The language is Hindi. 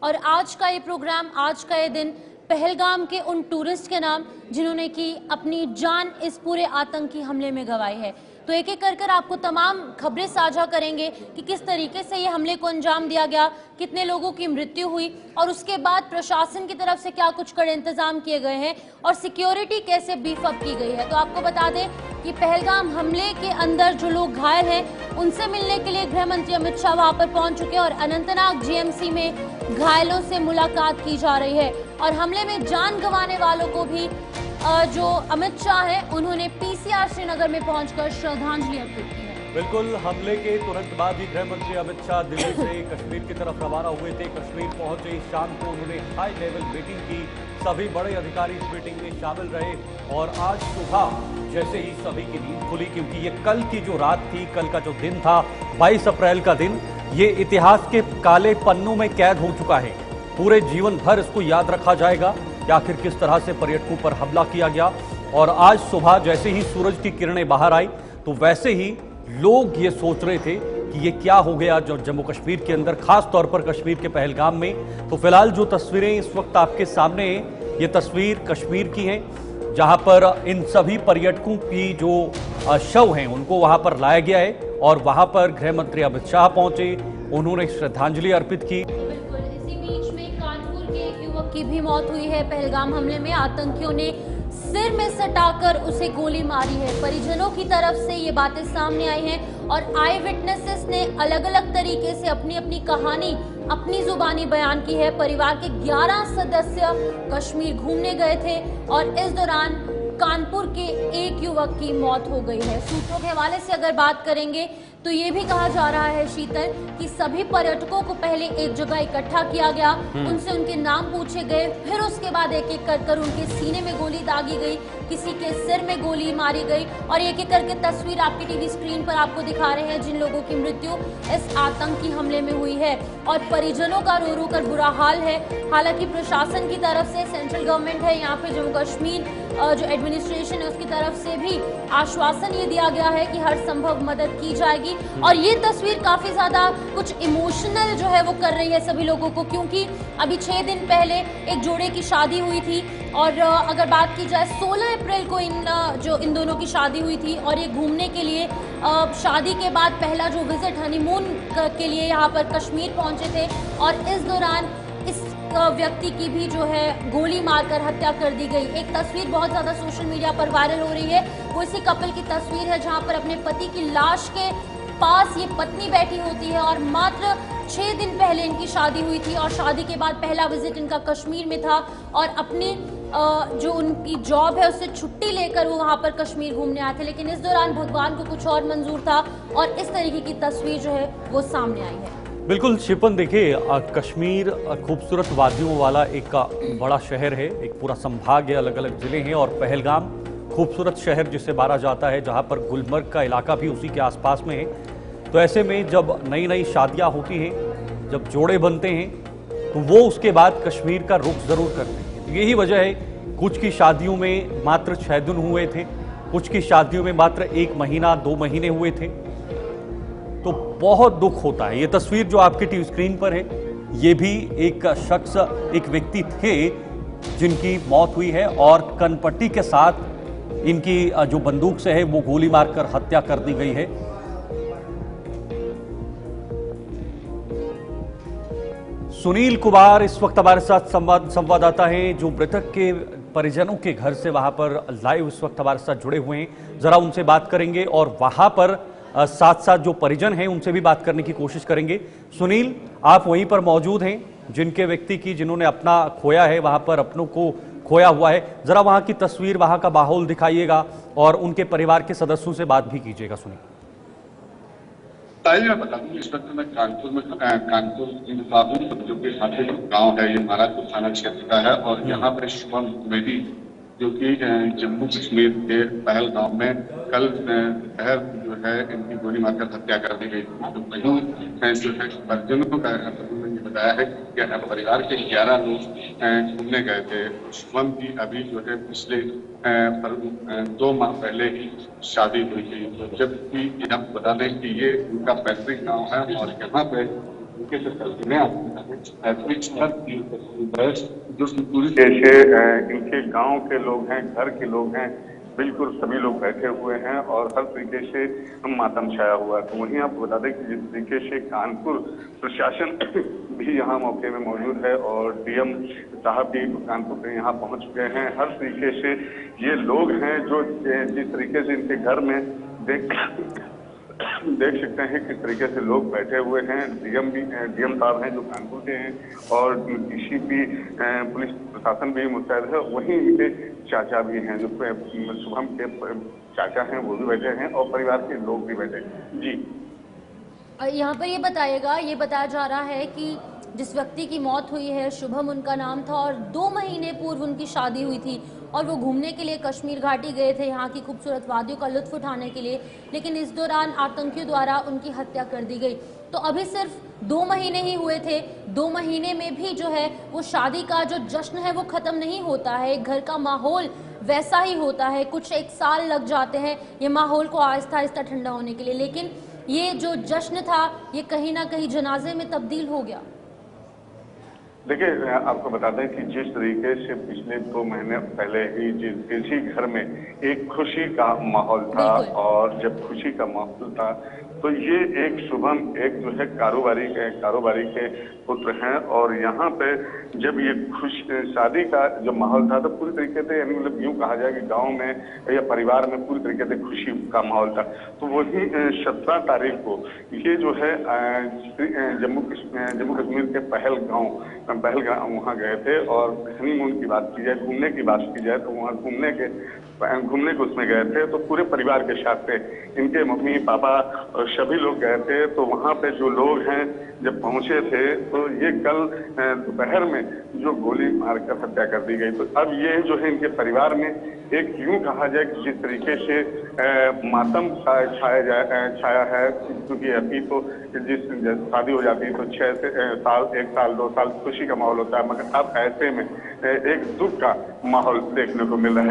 और आज का ये प्रोग्राम, आज का ये दिन पहलगाम के उन टूरिस्ट के नाम जिन्होंने की अपनी जान इस पूरे आतंकी हमले में गंवाई है। तो एक एक कर आपको तमाम खबरें साझा करेंगे कि किस तरीके से ये हमले को अंजाम दिया गया, कितने लोगों की मृत्यु हुई और उसके बाद प्रशासन की तरफ से क्या कुछ कड़े इंतजाम किए गए हैं और सिक्योरिटी कैसे बीफ अप की गई है। तो आपको बता दें कि पहलगाम हमले के अंदर जो लोग घायल हैं उनसे मिलने के लिए गृह मंत्री अमित शाह वहां पर पहुंच चुके हैं और अनंतनाग जीएमसी में घायलों से मुलाकात की जा रही है। और हमले में जान गंवाने वालों को भी जो अमित शाह है उन्होंने पीसीआर श्रीनगर में पहुंचकर श्रद्धांजलि अर्पित की है। बिल्कुल, हमले के तुरंत बाद ही गृह मंत्री अमित शाह दिल्ली से कश्मीर की तरफ रवाना हुए थे। कश्मीर पहुंचे, शाम को उन्होंने हाई लेवल मीटिंग की, सभी बड़े अधिकारी इस मीटिंग में शामिल रहे और आज सुबह जैसे ही सभी की नींद खुली, क्योंकि ये कल की जो रात थी, कल का जो दिन था 22 अप्रैल का दिन, ये इतिहास के काले पन्नों में कैद हो चुका है। पूरे जीवन भर इसको याद रखा जाएगा कि आखिर किस तरह से पर्यटकों पर हमला किया गया। और आज सुबह जैसे ही सूरज की किरणें बाहर आई तो वैसे ही लोग ये सोच रहे थे कि ये क्या हो गया जो जम्मू कश्मीर के अंदर, खास तौर पर कश्मीर के पहलगाम में। तो फिलहाल जो तस्वीरें इस वक्त आपके सामने हैं, ये तस्वीर कश्मीर की हैं, जहां पर इन सभी पर्यटकों की जो शव हैं उनको वहां पर लाया गया है और वहां पर गृह मंत्री अमित शाह पहुंचे, उन्होंने श्रद्धांजलि अर्पित की। की भी मौत हुई है। पहलगाम हमले में आतंकियों ने सिर में सटाकर उसे गोली मारी है। परिजनों की तरफ से ये बातें सामने आई हैं और आई विटनेसेस ने अलग अलग तरीके से अपनी अपनी कहानी अपनी जुबानी बयान की है। परिवार के 11 सदस्य कश्मीर घूमने गए थे और इस दौरान कानपुर के एक युवक की मौत हो गई है। सूत्रों के हवाले से अगर बात करेंगे तो ये भी कहा जा रहा है शीतल कि सभी पर्यटकों को पहले एक जगह इकट्ठा किया गया, उनसे उनके नाम पूछे गए, फिर उसके बाद एक एक कर उनके सीने में गोली दागी गई, किसी के सिर में गोली मारी गई और एक एक करके तस्वीर आपकी टीवी स्क्रीन पर आपको दिखा रहे हैं जिन लोगों की मृत्यु इस आतंकी हमले में हुई है। और परिजनों का रो रो कर बुरा हाल है। हालांकि प्रशासन की तरफ से, सेंट्रल गवर्नमेंट है यहाँ पे, जम्मू कश्मीर जो एडमिनिस्ट्रेशन है उसकी तरफ से भी आश्वासन ये दिया गया है कि हर संभव मदद की जाएगी। और ये तस्वीर काफी ज्यादा कुछ इमोशनल जो है वो कर रही है सभी लोगों को, क्योंकि अभी 6 दिन पहले एक जोड़े की शादी हुई थी और अगर बात की जाए 16 अप्रैल को इन दोनों की शादी हुई थी और ये घूमने के लिए शादी के बाद पहला जो विजिट हनीमून के लिए यहाँ पर कश्मीर पहुंचे थे और इस दौरान इस व्यक्ति की भी जो है गोली मारकर हत्या कर दी गई। एक तस्वीर बहुत ज्यादा सोशल मीडिया पर वायरल हो रही है, वो इसी कपल की तस्वीर है जहां पर अपने पति की लाश के पास ये पत्नी बैठी होती है और मात्र 6 दिन पहले इनकी शादी हुई थी और शादी के बाद पहला विजिट इनका कश्मीर में था और अपनी जो उनकी जॉब है उससे छुट्टी लेकर वो वहां पर कश्मीर घूमने आए थे। लेकिन इस दौरान भगवान को कुछ और मंजूर था और इस तरीके की तस्वीर जो है वो सामने आई है। बिल्कुल शिपन, देखिए कश्मीर खूबसूरत वादियों वाला एक बड़ा शहर है, एक पूरा संभाग है, अलग अलग जिले हैं और पहलगाम खूबसूरत शहर जिसे माना जाता है, जहां पर गुलमर्ग का इलाका भी उसी के आसपास में है। तो ऐसे में जब नई नई शादियां होती हैं, जब जोड़े बनते हैं तो वो उसके बाद कश्मीर का रुख जरूर करते हैं। तो यही वजह है, कुछ की शादियों में मात्र 6 दिन हुए थे, कुछ की शादियों में मात्र 1 महीना 2 महीने हुए थे। तो बहुत दुख होता है। ये तस्वीर जो आपकी टीवी स्क्रीन पर है, ये भी एक शख्स, एक व्यक्ति थे जिनकी मौत हुई है और कनपट्टी के साथ इनकी जो बंदूक से है वो गोली मारकर हत्या कर दी गई है। सुनील कुमार इस वक्त हमारे साथ संवाददाता हैं जो मृतक के परिजनों के घर से वहां पर लाइव इस वक्त हमारे साथ जुड़े हुए हैं। जरा उनसे बात करेंगे और वहां पर साथ साथ जो परिजन हैं उनसे भी बात करने की कोशिश करेंगे। सुनील, आप वहीं पर मौजूद हैं जिनके व्यक्ति की, जिन्होंने अपना खोया है, वहां पर अपनों को खोया हुआ है। जरा वहां की तस्वीर, वहां का माहौल दिखाइएगा और उनके परिवार के सदस्यों से बात भी कीजिएगा। सुनील, मैं बता दूं, इस वक्त मैं कानपुर में, कानपुर जो कि गाँव है, ये महाराजपुर थाना क्षेत्र का है और यहाँ पर शुभम द्विवेदी जो कि जम्मू कश्मीर के पहलगाम में कल दोपहर जो है इनकी गोली मारकर हत्या कर दी गई। तो वहीं जो है परिजनों का ये बताया है कि परिवार के 11 लोग घूमने गए थे। शुभम की अभी जो है पिछले 2 माह पहले ही शादी हुई थी, जबकि आपको बता दें कि ये उनका पैतृक गाँव है और यहाँ पे तरीके से चलती है जो पूरी जैसे इनके गांव के लोग हैं, घर के लोग हैं, बिल्कुल सभी लोग बैठे हुए हैं और हर तरीके से मातम छाया हुआ है। तो वहीं आपको बता दें कि जिस तरीके से कानपुर प्रशासन भी यहाँ मौके में मौजूद है और डीएम साहब भी कानपुर के यहाँ पहुंच चुके हैं। हर तरीके से ये लोग हैं जो जिस तरीके से इनके घर में देख सकते हैं किस तरीके से लोग बैठे हुए हैं। डीएम साहब हैं जो कानपुर के हैं और डीसीपी पुलिस प्रशासन भी मुस्तैद है। वहीं इनके चाचा भी हैं जो शुभम के चाचा हैं, वो भी बैठे हैं और परिवार के लोग भी बैठे हैं। जी यहाँ पर ये बताया जा रहा है कि जिस व्यक्ति की मौत हुई है, शुभम उनका नाम था और 2 महीने पूर्व उनकी शादी हुई थी और वो घूमने के लिए कश्मीर घाटी गए थे, यहाँ की खूबसूरत वादियों का लुत्फ उठाने के लिए, लेकिन इस दौरान आतंकियों द्वारा उनकी हत्या कर दी गई। तो अभी सिर्फ 2 महीने ही हुए थे, 2 महीने में भी जो है वो शादी का जो जश्न है वो ख़त्म नहीं होता है। घर का माहौल वैसा ही होता है, कुछ 1 साल लग जाते हैं ये माहौल को आहिस्ता आहिस्ता ठंडा होने के लिए, लेकिन ये जो जश्न था ये कहीं ना कहीं जनाजे में तब्दील हो गया। देखिए, आपको बता दें कि जिस तरीके से पिछले 2 महीने पहले ही इसी घर में एक खुशी का माहौल था और जब खुशी का माहौल था तो ये एक शुभम एक जो है कारोबारी के पुत्र हैं और यहाँ पे जब ये शादी का जो माहौल था तो पूरी तरीके से यानी मतलब यूँ कहा जाए कि गांव में या परिवार में पूरी तरीके से खुशी का माहौल था। तो वही 17 तारीख को ये जो है जम्मू कश्मीर के पहलगाम वहाँ गए थे और हनीमून की बात की जाए, घूमने की बात की जाए तो वहाँ घूमने को उसमें गए थे। तो पूरे परिवार के साथ थे, इनके मम्मी पापा और सभी लोग गए थे। तो वहाँ पे जो लोग हैं जब पहुँचे थे तो ये कल दोपहर में जो गोली मारकर हत्या कर दी गई। तो अब ये जो है इनके परिवार में एक यूं कहा जाए कि जिस तरीके से मातम छाया है, क्योंकि अभी तो जिस शादी हो जाती है तो 1 साल 2 साल खुशी का माहौल होता है, मगर अब ऐसे में एक दुख का माहौल देखने को मिल रहा है।